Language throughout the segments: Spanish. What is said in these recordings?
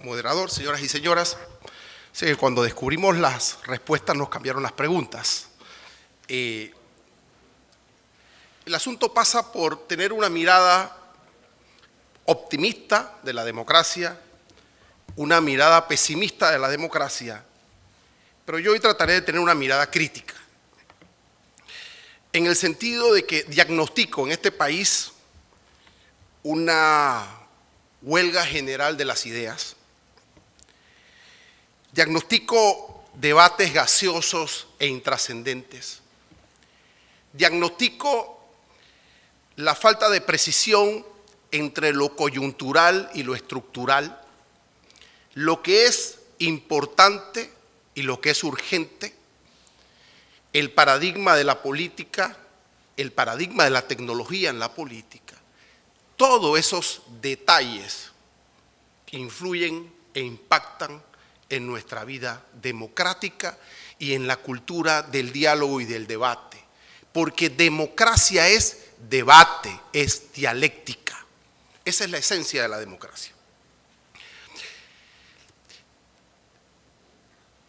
Moderador, señoras y señoras, sé que cuando descubrimos las respuestas nos cambiaron las preguntas. El asunto pasa por tener una mirada optimista de la democracia, una mirada pesimista de la democracia, pero yo hoy trataré de tener una mirada crítica, en el sentido de que diagnostico en este país una huelga general de las ideas. Diagnostico debates gaseosos e intrascendentes. Diagnostico la falta de precisión entre lo coyuntural y lo estructural, lo que es importante y lo que es urgente, el paradigma de la política, el paradigma de la tecnología en la política. Todos esos detalles influyen e impactan en nuestra vida democrática y en la cultura del diálogo y del debate. Porque democracia es debate, es dialéctica. Esa es la esencia de la democracia.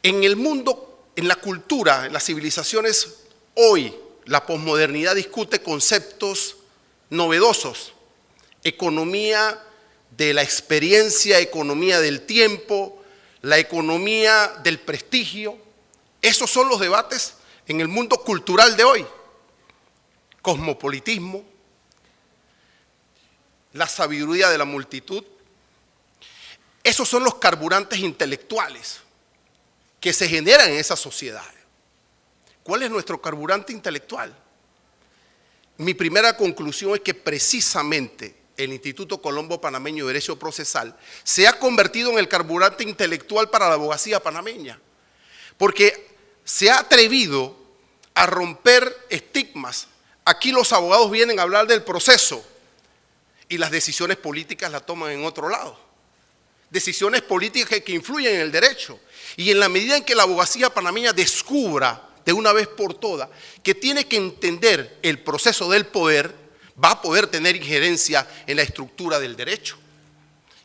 En el mundo, en la cultura, en las civilizaciones, hoy la posmodernidad discute conceptos novedosos. Economía de la experiencia, economía del tiempo, la economía del prestigio. Esos son los debates en el mundo cultural de hoy. Cosmopolitismo, la sabiduría de la multitud. Esos son los carburantes intelectuales que se generan en esa sociedad. ¿Cuál es nuestro carburante intelectual? Mi primera conclusión es que precisamente el Instituto Colombo Panameño de Derecho Procesal se ha convertido en el carburante intelectual para la abogacía panameña, porque se ha atrevido a romper estigmas. Aquí los abogados vienen a hablar del proceso y las decisiones políticas las toman en otro lado. Decisiones políticas que influyen en el derecho. Y en la medida en que la abogacía panameña descubra de una vez por todas que tiene que entender el proceso del poder, va a poder tener injerencia en la estructura del derecho.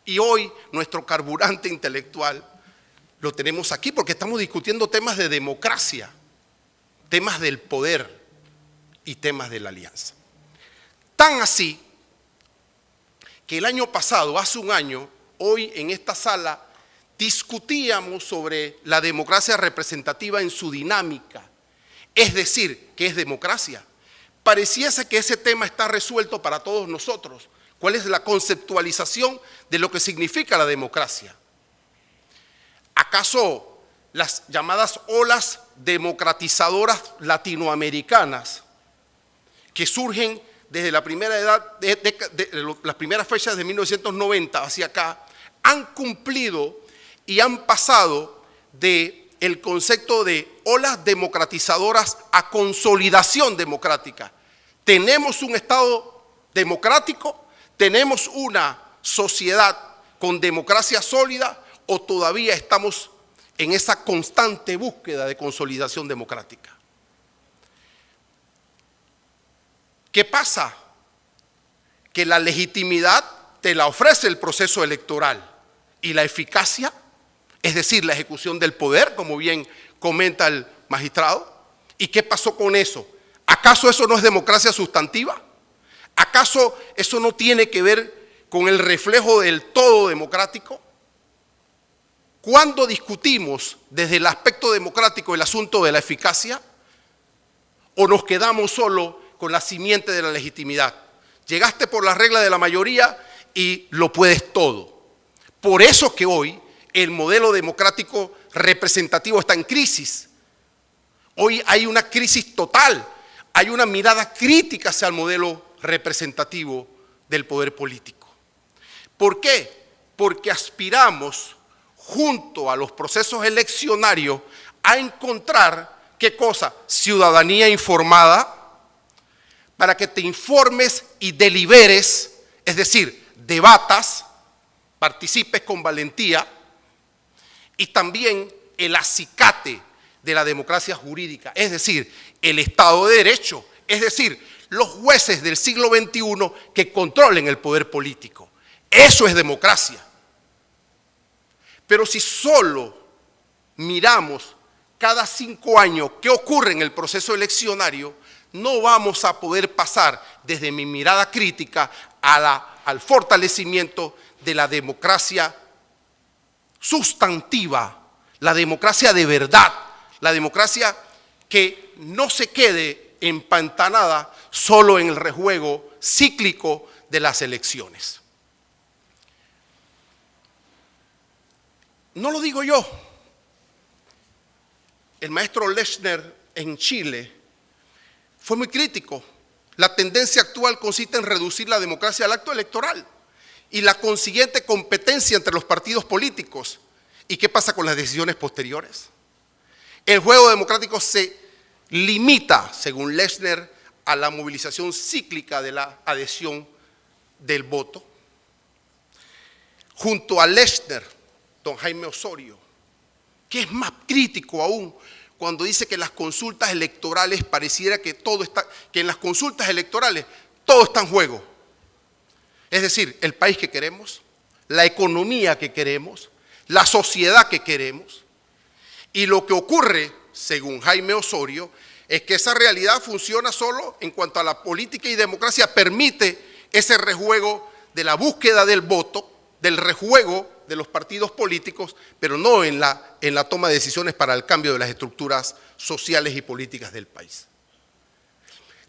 Y hoy nuestro carburante intelectual lo tenemos aquí porque estamos discutiendo temas de democracia, temas del poder y temas de la alianza. Tan así que el año pasado, hace un año, hoy en esta sala, discutíamos sobre la democracia representativa en su dinámica, es decir, ¿qué es democracia? Pareciese que ese tema está resuelto para todos nosotros. ¿Cuál es la conceptualización de lo que significa la democracia? ¿Acaso las llamadas olas democratizadoras latinoamericanas que surgen desde la primera edad, las primeras fechas de 1990 hacia acá, han cumplido y han pasado del concepto de olas democratizadoras a consolidación democrática? ¿Tenemos un Estado democrático? ¿Tenemos una sociedad con democracia sólida? ¿O todavía estamos en esa constante búsqueda de consolidación democrática? ¿Qué pasa? Que la legitimidad te la ofrece el proceso electoral y la eficacia, es decir, la ejecución del poder, como bien comenta el magistrado. ¿Y qué pasó con eso? ¿Acaso eso no es democracia sustantiva? ¿Acaso eso no tiene que ver con el reflejo del todo democrático? ¿Cuándo discutimos desde el aspecto democrático el asunto de la eficacia? ¿O nos quedamos solo con la simiente de la legitimidad? Llegaste por la regla de la mayoría y lo puedes todo. Por eso que hoy el modelo democrático representativo está en crisis. Hoy hay una crisis total. Hay una mirada crítica hacia el modelo representativo del poder político. ¿Por qué? Porque aspiramos, junto a los procesos eleccionarios, a encontrar, ¿qué cosa? Ciudadanía informada, para que te informes y deliberes, es decir, debatas, participes con valentía, y también el acicate de la democracia jurídica, es decir, el Estado de Derecho, es decir, los jueces del siglo XXI que controlen el poder político. Eso es democracia. Pero si solo miramos cada 5 años qué ocurre en el proceso eleccionario, no vamos a poder pasar desde mi mirada crítica al fortalecimiento de la democracia sustantiva, la democracia de verdad, la democracia que no se quede empantanada solo en el rejuego cíclico de las elecciones. No lo digo yo. El maestro Lechner en Chile fue muy crítico. La tendencia actual consiste en reducir la democracia al acto electoral y la consiguiente competencia entre los partidos políticos. ¿Y qué pasa con las decisiones posteriores? El juego democrático se limita, según Lechner, a la movilización cíclica de la adhesión del voto. Junto a Lechner, don Jaime Osorio, que es más crítico aún, cuando dice que las consultas electorales pareciera que en las consultas electorales todo está en juego. Es decir, el país que queremos, la economía que queremos, la sociedad que queremos. Y lo que ocurre, según Jaime Osorio, es que esa realidad funciona solo en cuanto a la política y democracia permite ese rejuego de la búsqueda del voto, del rejuego de los partidos políticos, pero no en la toma de decisiones para el cambio de las estructuras sociales y políticas del país.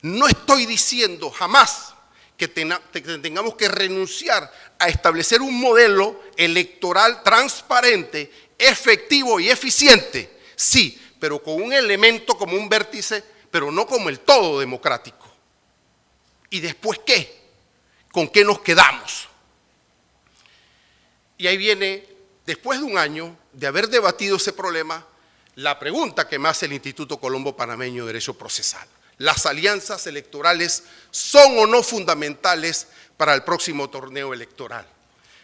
No estoy diciendo jamás que tengamos que renunciar a establecer un modelo electoral transparente, efectivo y eficiente, sí, pero con un elemento como un vértice, pero no como el todo democrático. ¿Y después qué? ¿Con qué nos quedamos? Y ahí viene, después de un año de haber debatido ese problema, la pregunta que me hace el Instituto Colombo Panameño de Derecho Procesal. ¿Las alianzas electorales son o no fundamentales para el próximo torneo electoral?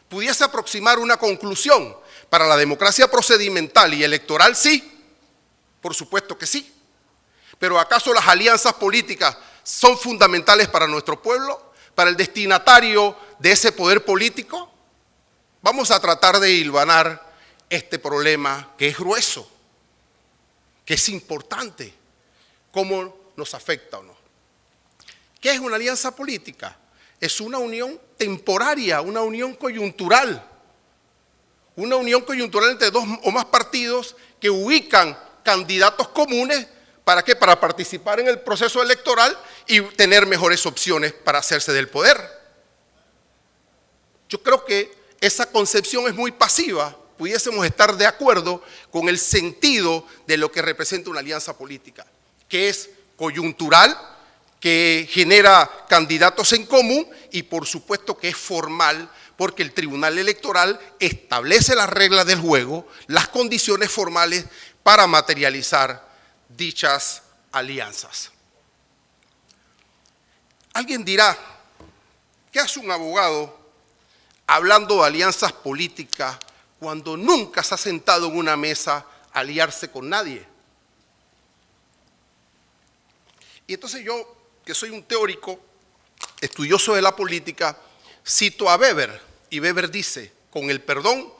¿Pudiese aproximar una conclusión? Para la democracia procedimental y electoral, sí. Por supuesto que sí. Pero ¿acaso las alianzas políticas son fundamentales para nuestro pueblo? ¿Para el destinatario de ese poder político? Vamos a tratar de hilvanar este problema que es grueso, que es importante, cómo nos afecta o no. ¿Qué es una alianza política? Es una unión temporaria, una unión coyuntural. Una unión coyuntural entre dos o más partidos que ubican candidatos comunes. ¿Para qué? Para participar en el proceso electoral y tener mejores opciones para hacerse del poder. Yo creo que esa concepción es muy pasiva. Pudiésemos estar de acuerdo con el sentido de lo que representa una alianza política, que es coyuntural, que genera candidatos en común y por supuesto que es formal, porque el Tribunal Electoral establece las reglas del juego, las condiciones formales para materializar dichas alianzas. Alguien dirá, ¿qué hace un abogado hablando de alianzas políticas cuando nunca se ha sentado en una mesa a aliarse con nadie? Y entonces yo, que soy un teórico, estudioso de la política, cito a Weber, y Weber dice, con el perdón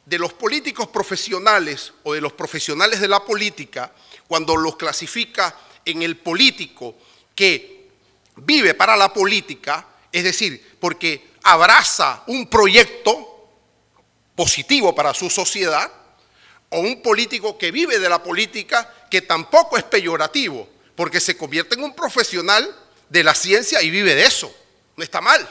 de los políticos profesionales o de los profesionales de la política, cuando los clasifica en el político que vive para la política, es decir, porque abraza un proyecto positivo para su sociedad, o un político que vive de la política que tampoco es peyorativo, porque se convierte en un profesional de la ciencia y vive de eso. No está mal.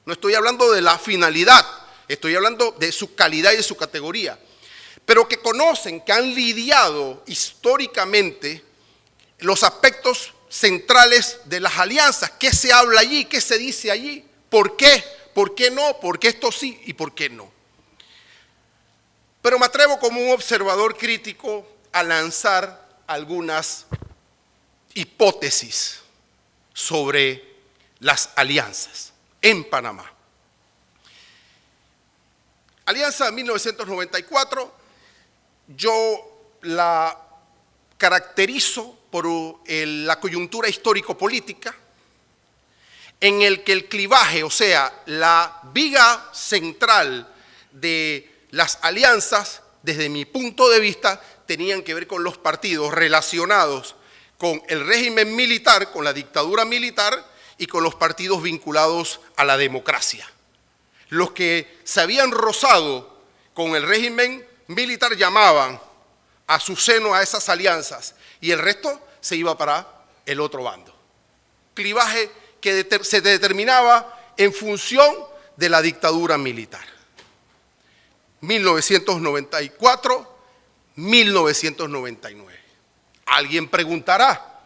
No estoy hablando de la finalidad, estoy hablando de su calidad y de su categoría. Pero que conocen, que han lidiado históricamente los aspectos centrales de las alianzas. ¿Qué se habla allí? ¿Qué se dice allí? ¿Por qué? ¿Por qué no? ¿Por qué esto sí y por qué no? Pero me atrevo como un observador crítico a lanzar algunas hipótesis sobre las alianzas en Panamá. Alianza de 1994, yo la caracterizo por la coyuntura histórico-política, en el que el clivaje, o sea, la viga central de las alianzas, desde mi punto de vista, tenían que ver con los partidos relacionados con el régimen militar, con la dictadura militar y con los partidos vinculados a la democracia. Los que se habían rozado con el régimen militar llamaban a su seno a esas alianzas y el resto se iba para el otro bando. Clivaje que se determinaba en función de la dictadura militar. 1994, 1999. Alguien preguntará,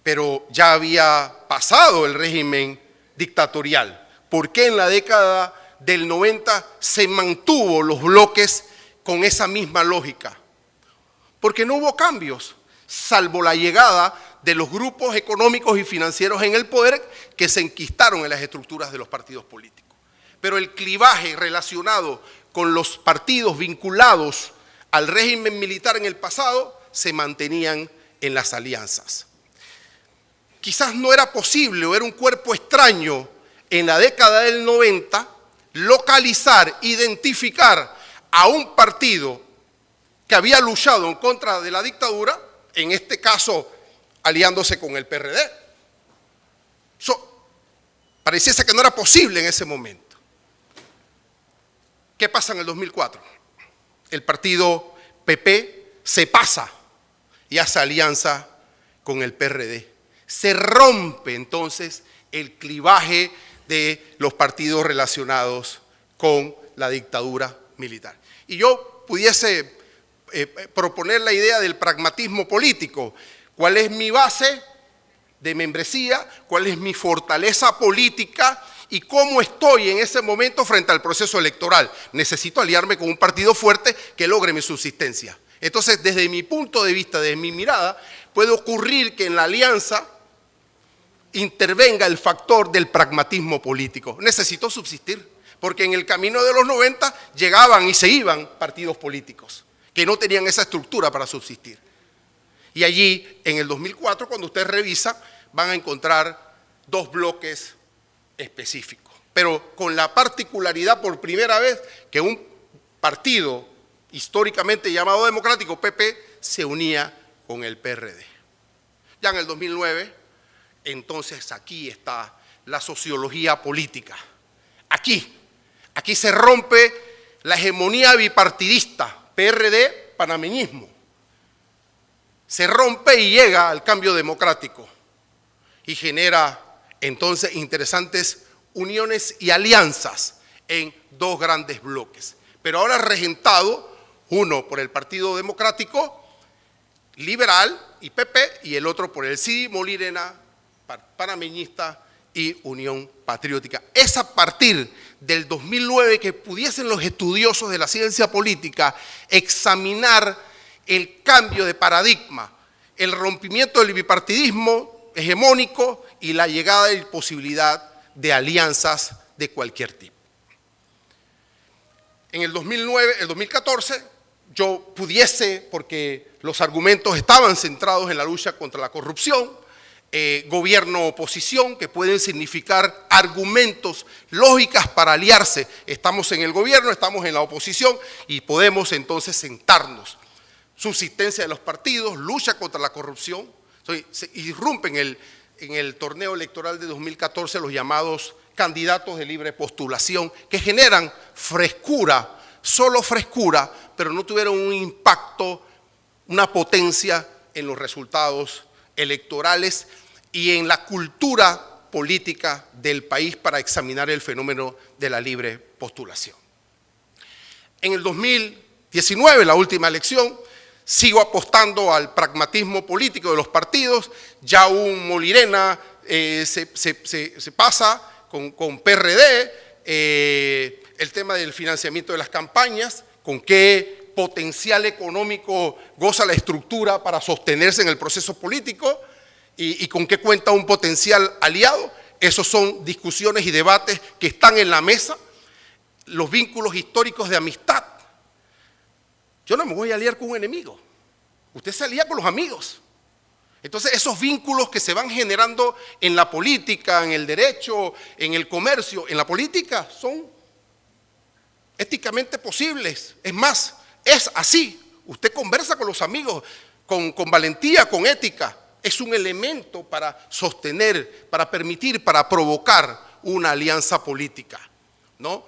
pero ya había pasado el régimen dictatorial. ¿Por qué en la década del 90 se mantuvo los bloques con esa misma lógica? Porque no hubo cambios, salvo la llegada de los grupos económicos y financieros en el poder que se enquistaron en las estructuras de los partidos políticos. Pero el clivaje relacionado con los partidos vinculados al régimen militar en el pasado se mantenían en las alianzas. Quizás no era posible o era un cuerpo extraño en la década del 90 localizar, identificar a un partido que había luchado en contra de la dictadura, en este caso aliándose con el PRD. Eso pareciese que no era posible en ese momento. ¿Qué pasa en el 2004? El partido PP se pasa y hace alianza con el PRD. Se rompe entonces el clivaje de los partidos relacionados con la dictadura militar. Y yo pudiese proponer la idea del pragmatismo político. ¿Cuál es mi base de membresía? ¿Cuál es mi fortaleza política? ¿Y cómo estoy en ese momento frente al proceso electoral? Necesito aliarme con un partido fuerte que logre mi subsistencia. Entonces, desde mi punto de vista, desde mi mirada, puede ocurrir que en la alianza intervenga el factor del pragmatismo político. Necesito subsistir, porque en el camino de los 90 llegaban y se iban partidos políticos que no tenían esa estructura para subsistir. Y allí, en el 2004, cuando usted revisa, van a encontrar dos bloques específicos, pero con la particularidad por primera vez que un partido históricamente llamado democrático, PP, se unía con el PRD. Ya en el 2009, entonces aquí está la sociología política. Aquí se rompe la hegemonía bipartidista, PRD, panameñismo. Se rompe y llega al cambio democrático y genera entonces interesantes uniones y alianzas en dos grandes bloques. Pero ahora regentado, uno por el Partido Democrático Liberal y PP, y el otro por el CIDI Molirena, panameñista y Unión Patriótica. Es a partir del 2009 que pudiesen los estudiosos de la ciencia política examinar el cambio de paradigma, el rompimiento del bipartidismo hegemónico y la llegada y posibilidad de alianzas de cualquier tipo. En el 2014, yo pudiese, porque los argumentos estaban centrados en la lucha contra la corrupción, gobierno-oposición, que pueden significar argumentos, lógicas para aliarse. Estamos en el gobierno, estamos en la oposición y podemos entonces sentarnos. Subsistencia de los partidos, lucha contra la corrupción. Se irrumpen en el torneo electoral de 2014 los llamados candidatos de libre postulación, que generan frescura, solo frescura, pero no tuvieron un impacto, una potencia en los resultados electorales y en la cultura política del país para examinar el fenómeno de la libre postulación. En el 2019, la última elección, sigo apostando al pragmatismo político de los partidos. Ya un Molirena se pasa con PRD, el tema del financiamiento de las campañas, con qué potencial económico goza la estructura para sostenerse en el proceso político y con qué cuenta un potencial aliado. Esos son discusiones y debates que están en la mesa. Los vínculos históricos de amistad. Yo no me voy a aliar con un enemigo. Usted se alía con los amigos. Entonces, esos vínculos que se van generando en la política, en el derecho, en el comercio, en la política, son éticamente posibles. Es más, es así. Usted conversa con los amigos con valentía, con ética. Es un elemento para sostener, para permitir, para provocar una alianza política, ¿no?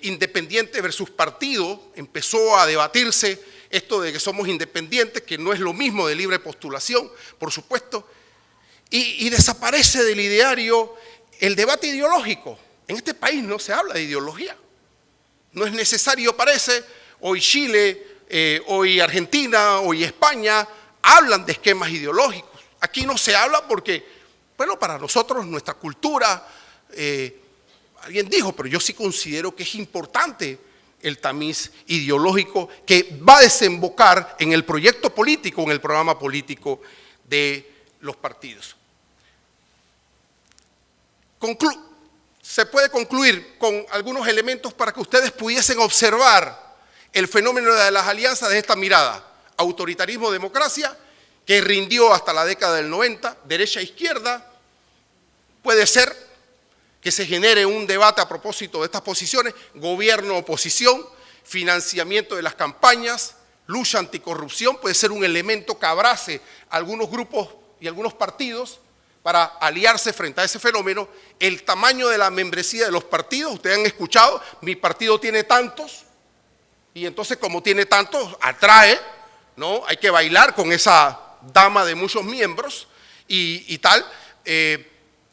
Independiente versus partido, empezó a debatirse esto de que somos independientes, que no es lo mismo de libre postulación, por supuesto, y desaparece del ideario el debate ideológico. En este país no se habla de ideología, no es necesario, parece. Hoy Chile, hoy Argentina, hoy España hablan de esquemas ideológicos. Aquí no se habla porque, bueno, para nosotros nuestra cultura, alguien dijo, pero yo sí considero que es importante el tamiz ideológico que va a desembocar en el proyecto político, en el programa político de los partidos. Se puede concluir con algunos elementos para que ustedes pudiesen observar el fenómeno de las alianzas de esta mirada. Autoritarismo, democracia, que rindió hasta la década del 90, derecha e izquierda. Puede ser que se genere un debate a propósito de estas posiciones, gobierno, oposición, financiamiento de las campañas, lucha anticorrupción, puede ser un elemento que abrace a algunos grupos y algunos partidos para aliarse frente a ese fenómeno. El tamaño de la membresía de los partidos, ustedes han escuchado, mi partido tiene tantos, y entonces como tiene tantos, atrae, ¿no? Hay que bailar con esa dama de muchos miembros y tal.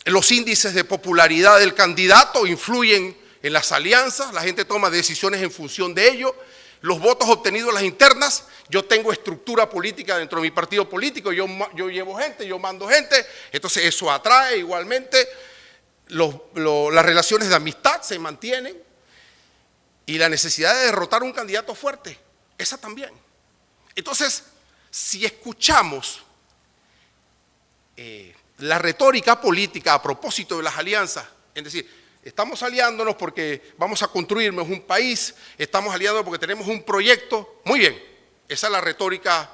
Los índices de popularidad del candidato influyen en las alianzas, la gente toma decisiones en función de ello. Los votos obtenidos en las internas, yo tengo estructura política dentro de mi partido político, yo llevo gente, yo mando gente, entonces eso atrae igualmente. Las relaciones de amistad se mantienen y la necesidad de derrotar a un candidato fuerte, esa también. Entonces, si escuchamos la retórica política a propósito de las alianzas, es decir, estamos aliándonos porque vamos a construirnos un país, estamos aliándonos porque tenemos un proyecto, muy bien, esa es la retórica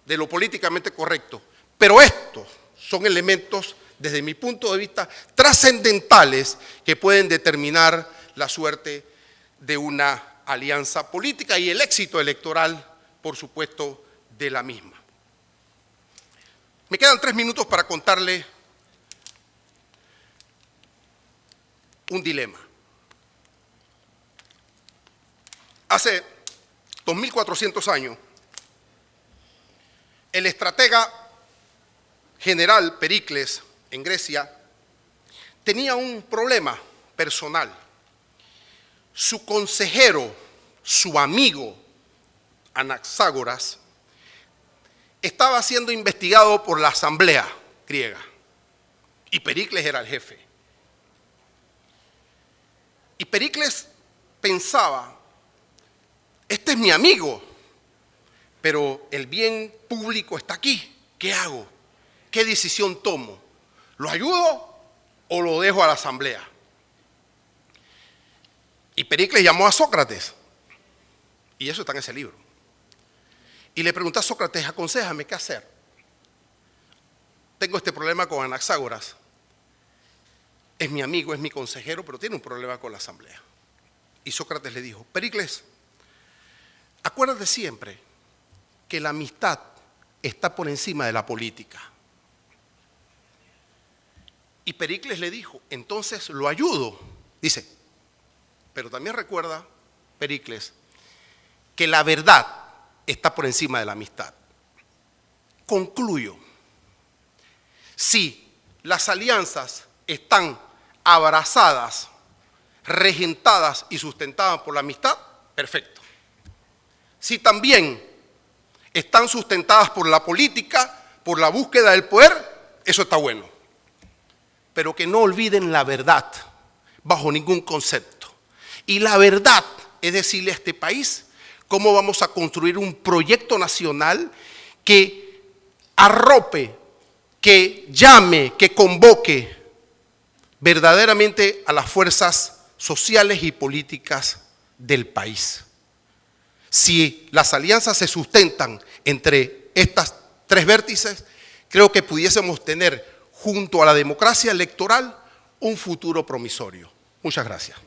de lo políticamente correcto, pero estos son elementos, desde mi punto de vista, trascendentales que pueden determinar la suerte de una alianza política y el éxito electoral, por supuesto, de la misma. Me quedan 3 minutos para contarle un dilema. Hace 2400 años, el estratega general Pericles en Grecia tenía un problema personal. Su consejero, su amigo, Anaxágoras, estaba siendo investigado por la asamblea griega y Pericles era el jefe. Y Pericles pensaba, este es mi amigo, pero el bien público está aquí, ¿qué hago? ¿Qué decisión tomo? ¿Lo ayudo o lo dejo a la asamblea? Y Pericles llamó a Sócrates, y eso está en ese libro. Y le preguntó a Sócrates, aconséjame qué hacer. Tengo este problema con Anaxágoras. Es mi amigo, es mi consejero, pero tiene un problema con la asamblea. Y Sócrates le dijo, Pericles, acuérdate siempre que la amistad está por encima de la política. Y Pericles le dijo, entonces lo ayudo. Dice, pero también recuerda, Pericles, que la verdad está por encima de la amistad. Concluyo, si las alianzas están abrazadas, regentadas y sustentadas por la amistad, perfecto. Si también están sustentadas por la política, por la búsqueda del poder, eso está bueno. Pero que no olviden la verdad, bajo ningún concepto. Y la verdad es decirle a este país cómo vamos a construir un proyecto nacional que arrope, que llame, que convoque verdaderamente a las fuerzas sociales y políticas del país. Si las alianzas se sustentan entre estas 3 vértices, creo que pudiésemos tener junto a la democracia electoral un futuro promisorio. Muchas gracias.